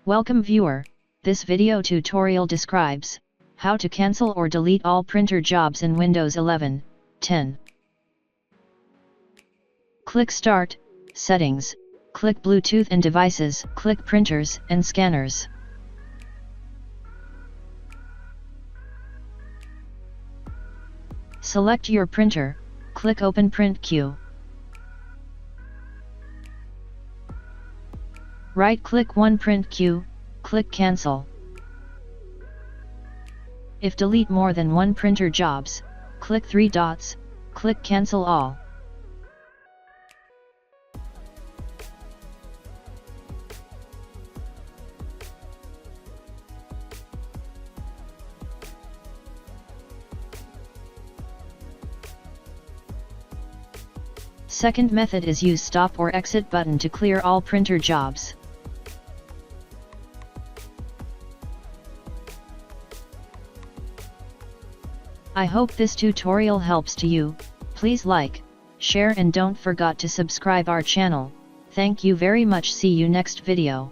Welcome viewer, this video tutorial describes how to cancel or delete all printer jobs in Windows 11, 10. Click Start, Settings, click Bluetooth and Devices, click Printers and Scanners. Select your printer, click Open Print Queue. Right-click One Print Queue, click Cancel. If delete more than one printer jobs, click three dots, click Cancel All. Second method is use Stop or Exit button to clear all printer jobs. I hope this tutorial helps to you. Please like, share and don't forget to subscribe our channel. Thank you very much. See you next video.